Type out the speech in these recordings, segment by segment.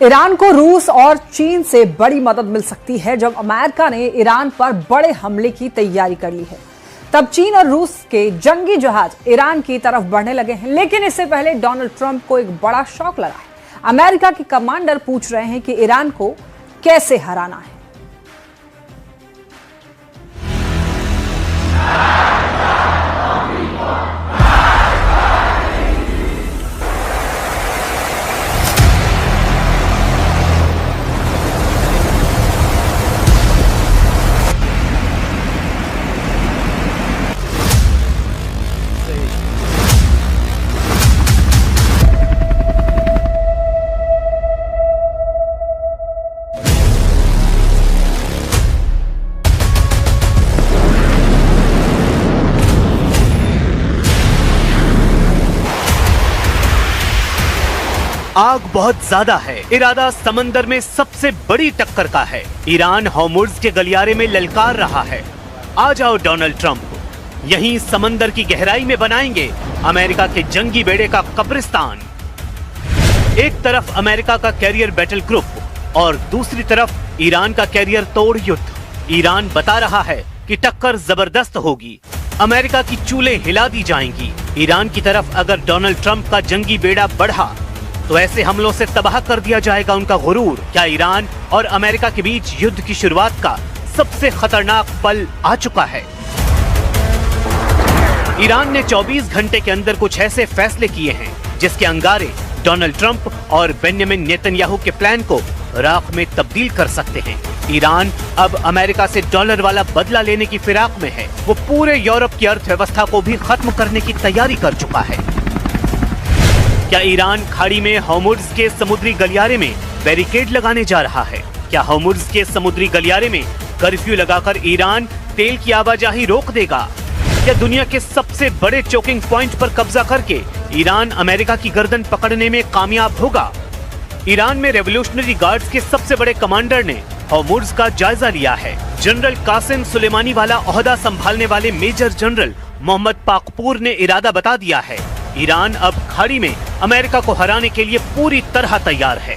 Iran को रूस और चीन से बड़ी मदद मिल सकती है। जब अमेरिका ने ईरान पर बड़े हमले की तैयारी कर ली है, तब चीन और रूस के जंगी जहाज ईरान की तरफ बढ़ने लगे हैं। लेकिन इससे पहले डोनाल्ड ट्रंप को एक बड़ा शॉक लगा है। अमेरिका के कमांडर पूछ रहे हैं कि ईरान को कैसे हराना है। आग बहुत ज्यादा है। इरादा समंदर में सबसे बड़ी टक्कर का है। ईरान हॉर्मुज़ के गलियारे में ललकार रहा है, आ जाओ डोनाल्ड ट्रंप। यहीं समंदर की गहराई में बनाएंगे अमेरिका के जंगी बेड़े का कब्रिस्तान। एक तरफ अमेरिका का कैरियर बैटल ग्रुप और दूसरी तरफ ईरान का कैरियर तोड़ युद्ध। ईरान बता रहा है कि टक्कर जबरदस्त होगी, अमेरिका की चूल्हे हिला दी जाएंगी। ईरान की तरफ अगर डोनाल्ड ट्रंप का जंगी बेड़ा बढ़ा तो ऐसे हमलों से तबाह कर दिया जाएगा उनका गुरूर। क्या ईरान और अमेरिका के बीच युद्ध की शुरुआत का सबसे खतरनाक पल आ चुका है? ईरान ने 24 घंटे के अंदर कुछ ऐसे फैसले किए हैं जिसके अंगारे डोनाल्ड ट्रंप और बेंजामिन नेतन्याहू के प्लान को राख में तब्दील कर सकते हैं। ईरान अब अमेरिका से डॉलर वाला बदला लेने की फिराक में है। वो पूरे यूरोप की अर्थव्यवस्था को भी खत्म करने की तैयारी कर चुका है। क्या ईरान खाड़ी में हॉर्मुज़ के समुद्री गलियारे में बैरिकेड लगाने जा रहा है? क्या हॉर्मुज़ के समुद्री गलियारे में कर्फ्यू लगाकर ईरान तेल की आवाजाही रोक देगा? क्या दुनिया के सबसे बड़े चोकिंग पॉइंट पर कब्जा करके ईरान अमेरिका की गर्दन पकड़ने में कामयाब होगा? ईरान में रेवोल्यूशनरी गार्ड्स के सबसे बड़े कमांडर ने हॉर्मुज़ का जायजा लिया है। जनरल कासिम सुलेमानी वाला ओहदा संभालने वाले मेजर जनरल मोहम्मद पाकपूर ने इरादा बता दिया है। ईरान अब खाड़ी में अमेरिका को हराने के लिए पूरी तरह तैयार है।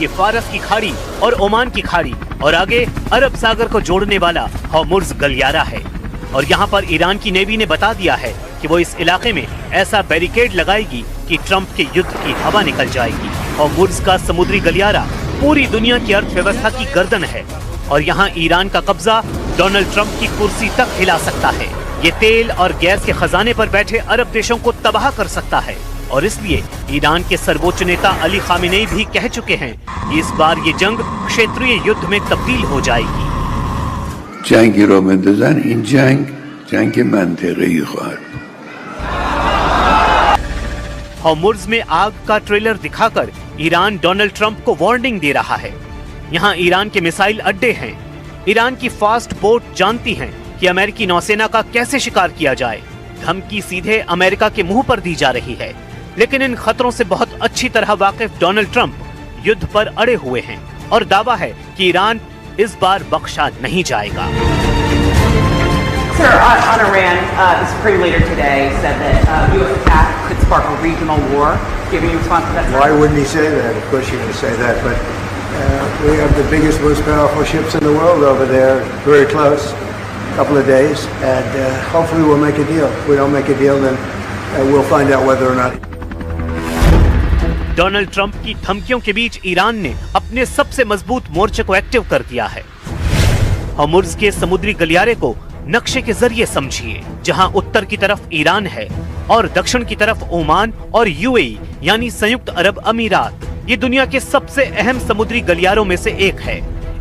ये फारस की खाड़ी और ओमान की खाड़ी और आगे अरब सागर को जोड़ने वाला हॉर्मुज़ गलियारा है। और यहाँ पर ईरान की नेवी ने बता दिया है कि वो इस इलाके में ऐसा बैरिकेड लगाएगी कि ट्रंप के युद्ध की हवा निकल जाएगी। हॉर्मुज़ का समुद्री गलियारा पूरी दुनिया की अर्थव्यवस्था की गर्दन है और यहाँ ईरान का कब्जा डोनाल्ड ट्रंप की कुर्सी तक हिला सकता है। ये तेल और गैस के खजाने पर बैठे अरब देशों को तबाह कर सकता है और इसलिए ईरान के सर्वोच्च नेता अली खामेनेई भी कह चुके हैं कि इस बार ये जंग क्षेत्रीय युद्ध में तब्दील हो जाएगी। जंगी रो मेंदज़न इन जंग मंतिक़ी ख़वाहद। हॉर्मुज़ में आग का ट्रेलर दिखाकर ईरान डोनाल्ड ट्रंप को वार्निंग दे रहा है। यहाँ ईरान के मिसाइल अड्डे हैं। ईरान की फास्ट बोट जानती हैं कि अमेरिकी नौसेना का कैसे शिकार किया जाए। धमकी सीधे अमेरिका के मुंह पर दी जा रही है, लेकिन इन खतरों से बहुत अच्छी तरह वाकिफ डोनाल्ड ट्रंप युद्ध पर अड़े हुए हैं और दावा है कि ईरान इस बार बख्शा नहीं जाएगा। Sir, on Iran, the Supreme Leader today said that U.S. attack could spark a regional war. Giving you response to that? Why wouldn't he say that? Of course you're going to say that. But we have the biggest, most powerful ships in the world over there, very close, a couple of days, and hopefully we'll make a deal. If we don't make a deal, then we'll find out whether or not. Donald Trump की धमकियों के बीच Iran ने अपने सबसे मजबूत मोर्चे को active कर दिया है। हॉर्मुज़ के समुद्री गलियारे को नक्शे के जरिए समझिए, जहां उत्तर की तरफ ईरान है और दक्षिण की तरफ ओमान और यूएई यानी संयुक्त अरब अमीरात। ये दुनिया के सबसे अहम समुद्री गलियारों में से एक है।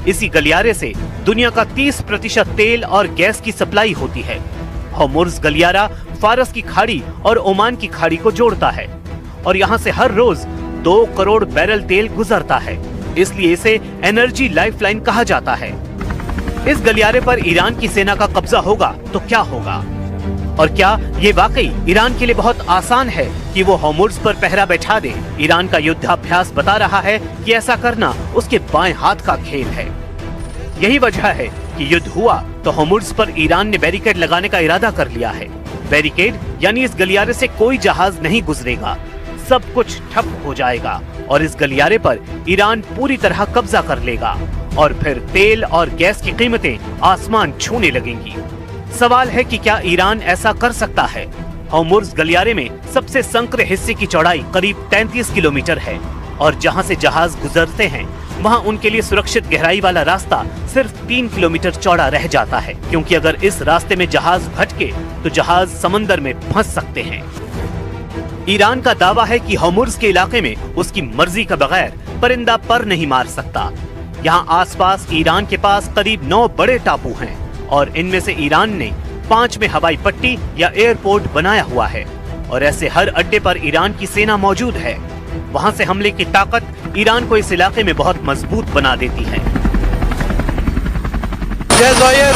इसी गलियारे से दुनिया का 30% तेल और गैस की सप्लाई होती है। हॉर्मुज़ गलियारा फारस की खाड़ी और ओमान की खाड़ी को जोड़ता है और यहाँ से हर रोज 2 करोड़ बैरल तेल गुजरता है, इसलिए इसे एनर्जी लाइफलाइन कहा जाता है। इस गलियारे पर ईरान की सेना का कब्जा होगा तो क्या होगा? और क्या ये वाकई ईरान के लिए बहुत आसान है कि वो होर्मुज़ पर पहरा बैठा दे? ईरान का युद्धाभ्यास बता रहा है कि ऐसा करना उसके बाएं हाथ का खेल है। यही वजह है कि युद्ध हुआ तो होर्मुज़ पर ईरान ने बैरिकेड लगाने का इरादा कर लिया है। बैरिकेड यानी इस गलियारे से कोई जहाज नहीं गुजरेगा, सब कुछ ठप हो जाएगा और इस गलियारे पर ईरान पूरी तरह कब्जा कर लेगा और फिर तेल और गैस की कीमतें आसमान छूने लगेंगी। सवाल है कि क्या ईरान ऐसा कर सकता है? होर्मुज़ गलियारे में सबसे संकरे हिस्से की चौड़ाई करीब 33 किलोमीटर है और जहां से जहाज गुजरते हैं वहां उनके लिए सुरक्षित गहराई वाला रास्ता सिर्फ 3 किलोमीटर चौड़ा रह जाता है, क्योंकि अगर इस रास्ते में जहाज भटके तो जहाज समंदर में फंस सकते हैं। ईरान का दावा है कि होर्मुज़ के इलाके में उसकी मर्जी के बगैर परिंदा पर नहीं मार सकता। यहाँ आसपास ईरान के पास करीब 9 बड़े टापू हैं और इनमें से ईरान ने 5 में हवाई पट्टी या एयरपोर्ट बनाया हुआ है और ऐसे हर अड्डे पर ईरान की सेना मौजूद है। वहाँ से हमले की ताकत ईरान को इस इलाके में बहुत मजबूत बना देती है। जज़ायर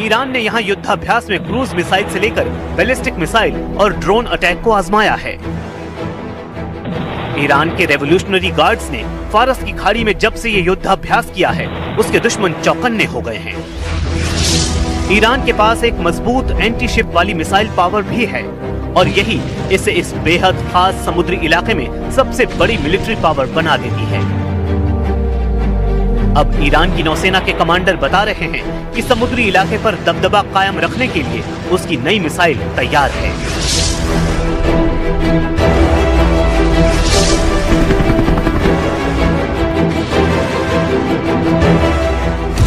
ईरान ने यहाँ युद्धाभ्यास में क्रूज मिसाइल से लेकर बैलिस्टिक मिसाइल और ड्रोन अटैक को आजमाया है। ईरान के रेवोल्यूशनरी गार्ड्स ने फारस की खाड़ी में जब से ये युद्धाभ्यास किया है उसके दुश्मन चौकन्ने हो गए हैं। ईरान के पास एक मजबूत एंटी शिप वाली मिसाइल पावर भी है और यही इसे इस बेहद खास समुद्री इलाके में सबसे बड़ी मिलिट्री पावर बना देती है। अब ईरान की नौसेना के कमांडर बता रहे हैं कि समुद्री इलाके पर दबदबा कायम रखने के लिए उसकी नई मिसाइल तैयार है।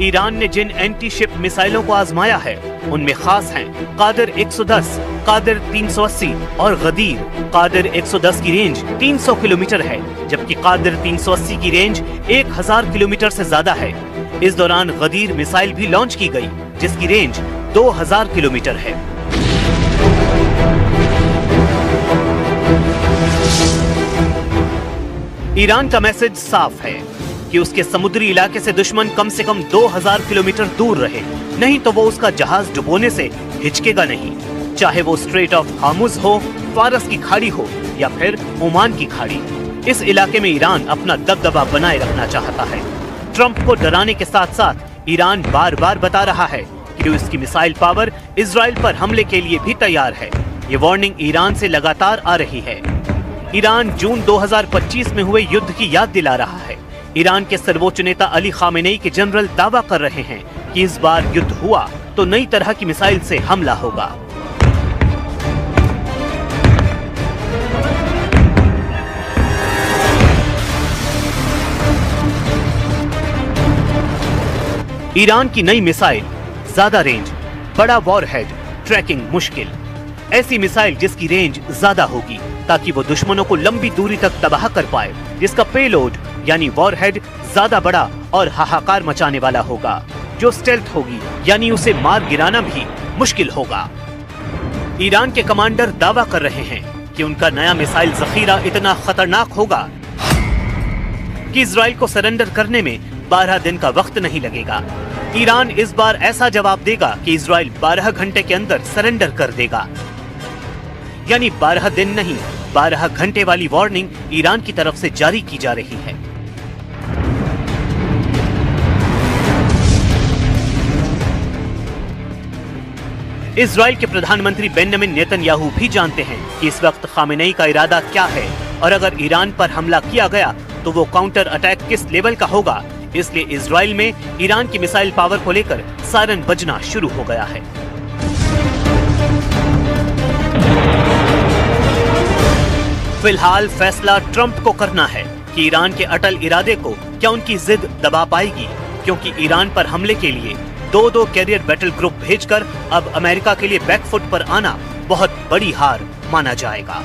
ईरान ने जिन एंटी शिप मिसाइलों को आजमाया है उनमें खास हैं कादिर 110, कादिर 380 और गदीर। कादिर 110 की रेंज 300 किलोमीटर है जबकि कादिर 380 की रेंज 1000 किलोमीटर से ज्यादा है। इस दौरान गदीर मिसाइल भी लॉन्च की गई जिसकी रेंज 2000 किलोमीटर है। ईरान का मैसेज साफ है कि उसके समुद्री इलाके से दुश्मन कम से कम 2000 किलोमीटर दूर रहे, नहीं तो वो उसका जहाज डुबोने से हिचकेगा नहीं, चाहे वो स्ट्रेट ऑफ होर्मुज़ हो, फारस की खाड़ी हो या फिर ओमान की खाड़ी। इस इलाके में ईरान अपना दबदबा बनाए रखना चाहता है। ट्रंप को डराने के साथ साथ ईरान बार बार बता रहा है कि उसकी मिसाइल पावर इजराइल पर हमले के लिए भी तैयार है। ये वार्निंग ईरान से लगातार आ रही है। ईरान जून 2025 में हुए युद्ध की याद दिला रहा है। ईरान के सर्वोच्च नेता अली खामेनेई के जनरल दावा कर रहे हैं कि इस बार युद्ध हुआ तो नई तरह की मिसाइल से हमला होगा। ईरान की नई मिसाइल, ज्यादा रेंज, बड़ा वॉरहेड, ट्रैकिंग मुश्किल। ऐसी मिसाइल जिसकी रेंज ज्यादा होगी ताकि वो दुश्मनों को लंबी दूरी तक तबाह कर पाए, जिसका पेलोड यानी वॉरहेड ज्यादा बड़ा और हाहाकार मचाने वाला होगा, जो स्टेल्थ होगी यानी उसे मार गिराना भी मुश्किल होगा। ईरान के कमांडर दावा कर रहे हैं कि उनका नया मिसाइल जखीरा इतना खतरनाक होगा कि इजराइल को सरेंडर करने में 12 दिन का वक्त नहीं लगेगा। ईरान इस बार ऐसा जवाब देगा कि इजराइल 12 घंटे के अंदर सरेंडर कर देगा, यानी 12 दिन नहीं 12 घंटे वाली वार्निंग ईरान की तरफ से जारी की जा रही है। इजराइल के प्रधानमंत्री बेंजामिन नेतन्याहू भी जानते हैं कि इस वक्त खामेनेई का इरादा क्या है और अगर ईरान पर हमला किया गया तो वो काउंटर अटैक किस लेवल का होगा, इसलिए इजराइल में ईरान की मिसाइल पावर को लेकर सायरन बजना शुरू हो गया है। फिलहाल फैसला ट्रंप को करना है कि ईरान के अटल इरादे को क्या उनकी जिद दबा पाएगी, क्योंकि ईरान पर हमले के लिए 2-2 कैरियर बैटल ग्रुप भेजकर अब अमेरिका के लिए बैकफुट पर आना बहुत बड़ी हार माना जाएगा।